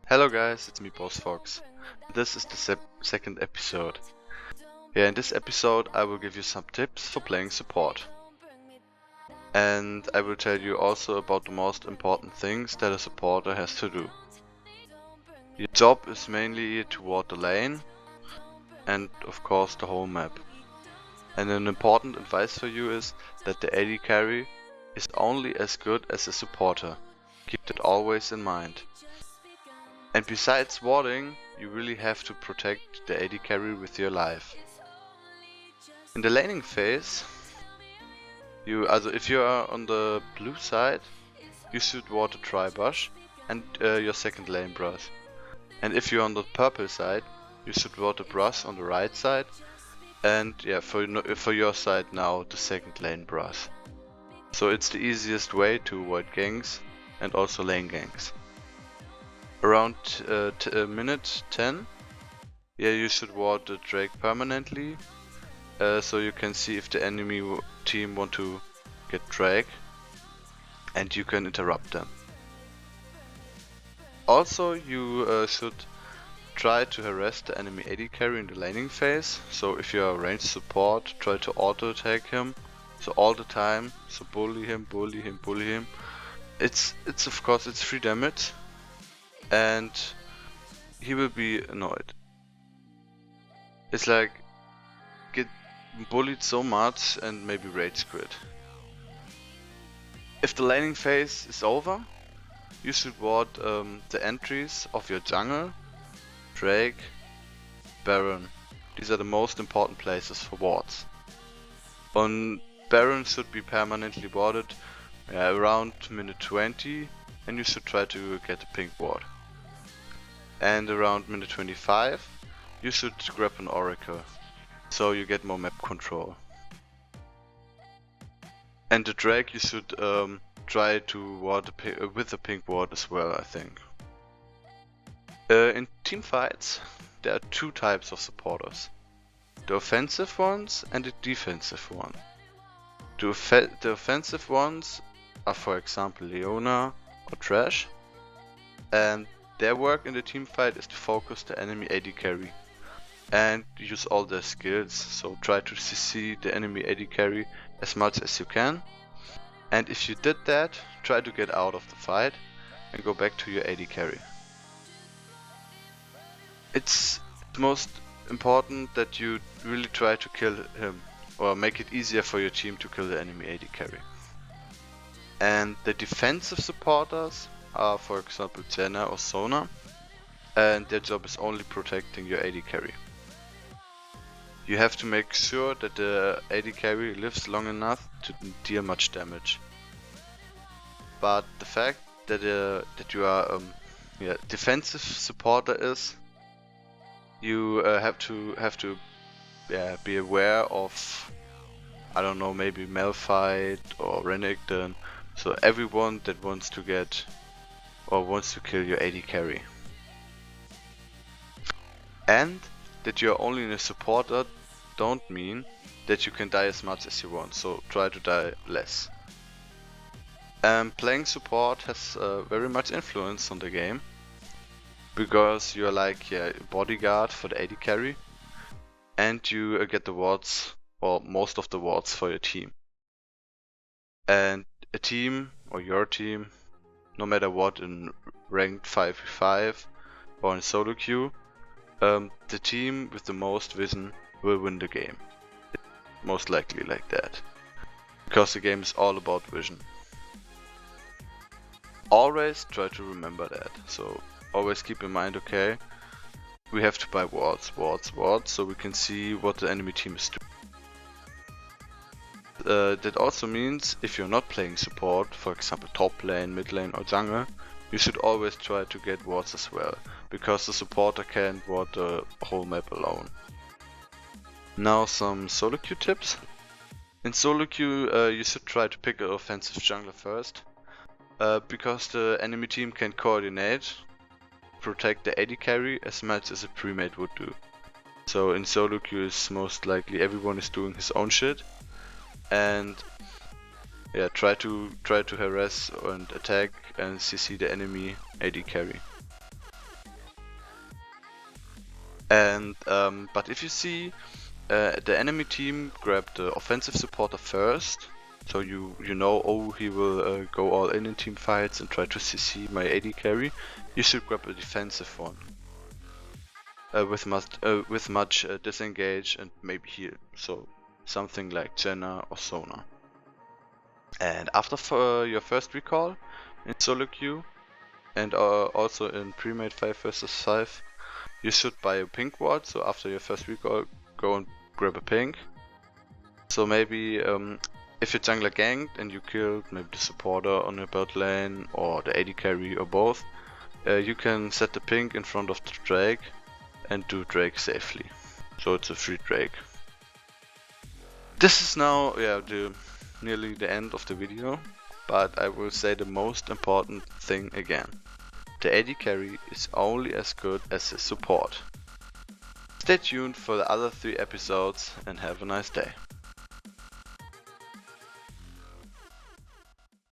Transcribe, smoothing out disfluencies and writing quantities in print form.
Hello guys, it's me Bossfox. This is the second episode. In this episode I will give you some tips for playing support. And I will tell you also about the most important things that a supporter has to do. Your job is mainly to ward the lane and of course the whole map. And an important advice for you is that the AD carry is only as good as a supporter. Keep that always in mind. And besides warding, you really have to protect the AD carry with your life. In the laning phase, if you are on the blue side, you should ward the Tribush and your second lane brush. And if you're on the purple side, you should ward the brush on the right side. And for your side now, the second lane brush. So it's the easiest way to avoid ganks and also lane ganks. Around minute 10, you should ward the Drake permanently, so you can see if the enemy team want to get Drake, and you can interrupt them. Also, you should try to harass the enemy AD carry in the laning phase. So if you are ranged support, try to auto attack him. So all the time, so bully him, bully him, bully him. It's of course it's free damage. And he will be annoyed. It's like get bullied so much and maybe rage quit. If the laning phase is over, you should ward the entries of your jungle, Drake, Baron. These are the most important places for wards. On Baron should be permanently warded around minute 20, and you should try to get a pink ward. And around minute 25, you should grab an Oracle, so you get more map control. And the Drake you should try to ward with the pink ward as well, I think. In team fights, there are two types of supporters. The offensive ones and the defensive one. The offensive ones are for example Leona or Trash, and their work in the team fight is to focus the enemy AD carry and use all their skills, so try to CC the enemy AD carry as much as you can. And if you did that, try to get out of the fight and go back to your AD carry. It's most important that you really try to kill him or make it easier for your team to kill the enemy AD carry. And the defensive supporters are for example Jenna or Sona, and their job is only protecting your AD carry. You have to make sure that the AD carry lives long enough to deal much damage. But the fact that you are defensive supporter is, you have to be aware of, I don't know, maybe Malphite or Renekton. So everyone that wants to get or wants to kill your AD carry. And that you're only in a supporter don't mean that you can die as much as you want, so try to die less. Playing support has very much influence on the game, because you're like a bodyguard for the AD carry, and you get the wards, or most of the wards for your team. And a team, or your team, no matter what, in ranked 5v5 or in solo queue, the team with the most vision will win the game. Most likely like that. Because the game is all about vision. Always try to remember that. So always keep in mind, okay, we have to buy wards, so we can see what the enemy team is doing. That also means if you're not playing support, for example top lane, mid lane or jungle, you should always try to get wards as well, because the supporter can't ward the whole map alone. Now some solo queue tips. In solo queue you should try to pick an offensive jungler first, because the enemy team can coordinate, protect the AD carry as much as a pre-made would do. So in solo queue, most likely everyone is doing his own shit, and yeah, try to harass and attack and CC the enemy AD carry. And but if you see the enemy team grab the offensive supporter first, so you know, oh, he will go all in team fights and try to CC my AD carry, you should grab a defensive one with much disengage and maybe heal, so something like Jenna or Sona. And after your first recall in solo queue and also in pre-made 5 vs 5, you should buy a pink ward. So after your first recall, go and grab a pink. So maybe if your jungler ganked and you killed maybe the supporter on your bot lane or the AD carry or both, you can set the pink in front of the Drake and do Drake safely. So it's a free Drake. This is now nearly the end of the video, but I will say the most important thing again. The AD carry is only as good as his support. Stay tuned for the other 3 episodes and have a nice day.